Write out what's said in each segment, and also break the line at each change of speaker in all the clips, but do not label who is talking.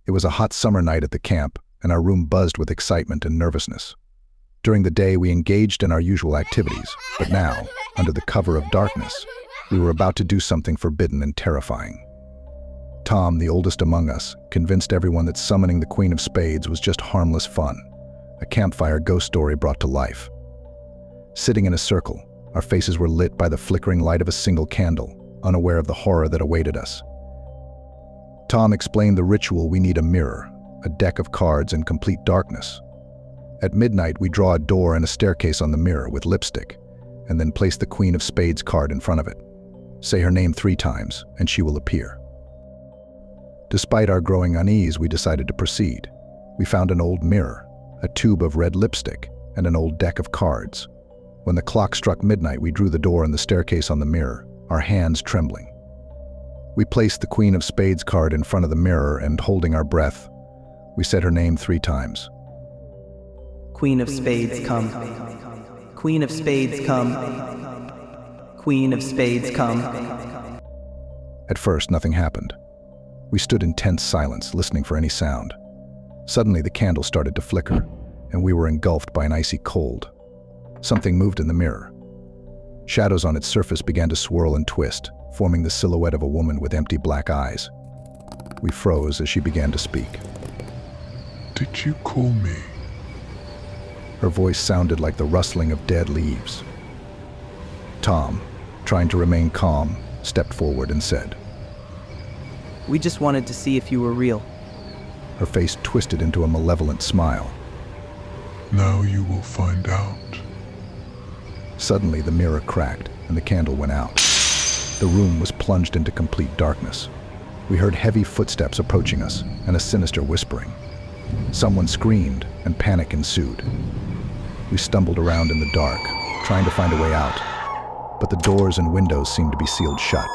It was a hot summer night at the camp, and our room buzzed with excitement and nervousness. During the day, we engaged in our usual activities, but now, under the cover of darkness, we were about to do something forbidden and terrifying. Tom, the oldest among us, convinced everyone that summoning the Queen of Spades was just harmless fun, a campfire ghost story brought to life. Sitting in a circle, our faces were lit by the flickering light of a single candle, unaware of the horror that awaited us. Tom explained the ritual. We need a mirror, a deck of cards, and complete darkness. At midnight, we draw a door and a staircase on the mirror with lipstick, and then place the Queen of Spades card in front of it. Say her name 3 times, and she will appear. Despite our growing unease, we decided to proceed. We found an old mirror, a tube of red lipstick, and an old deck of cards. When the clock struck midnight, we drew the door and the staircase on the mirror, our hands trembling. We placed the Queen of Spades card in front of the mirror, and holding our breath, we said her name 3 times.
Queen of Spades, come. Queen of Spades, come. Queen of Spades, come.
At first, nothing happened. We stood in tense silence, listening for any sound. Suddenly, the candle started to flicker, and we were engulfed by an icy cold. Something moved in the mirror. Shadows on its surface began to swirl and twist, forming the silhouette of a woman with empty black eyes. We froze as she began to speak.
Did you call me?
Her voice sounded like the rustling of dead leaves. Tom, trying to remain calm, stepped forward and said,
We just wanted to see if you were real.
Her face twisted into a malevolent smile.
Now you will find out.
Suddenly, the mirror cracked and the candle went out. The room was plunged into complete darkness. We heard heavy footsteps approaching us and a sinister whispering. Someone screamed and panic ensued. We stumbled around in the dark, trying to find a way out, but the doors and windows seemed to be sealed shut.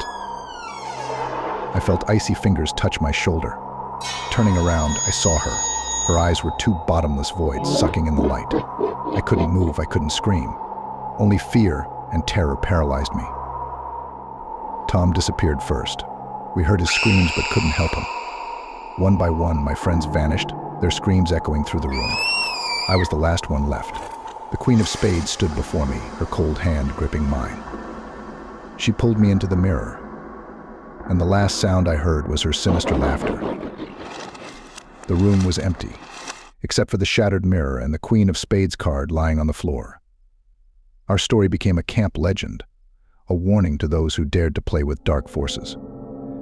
I felt icy fingers touch my shoulder. Turning around, I saw her. Her eyes were 2 bottomless voids sucking in the light. I couldn't move, I couldn't scream. Only fear and terror paralyzed me. Tom disappeared first. We heard his screams but couldn't help him. One by one, my friends vanished, their screams echoing through the room. I was the last one left. The Queen of Spades stood before me, her cold hand gripping mine. She pulled me into the mirror, and the last sound I heard was her sinister laughter. The room was empty, except for the shattered mirror and the Queen of Spades card lying on the floor. Our story became a camp legend, a warning to those who dared to play with dark forces.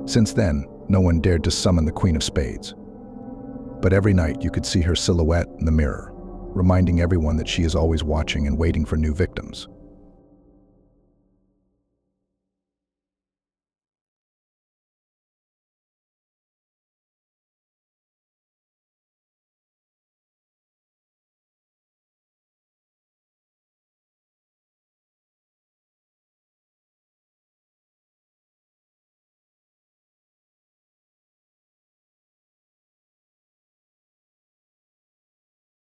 Since then, no one dared to summon the Queen of Spades. But every night you could see her silhouette in the mirror, reminding everyone that she is always watching and waiting for new victims.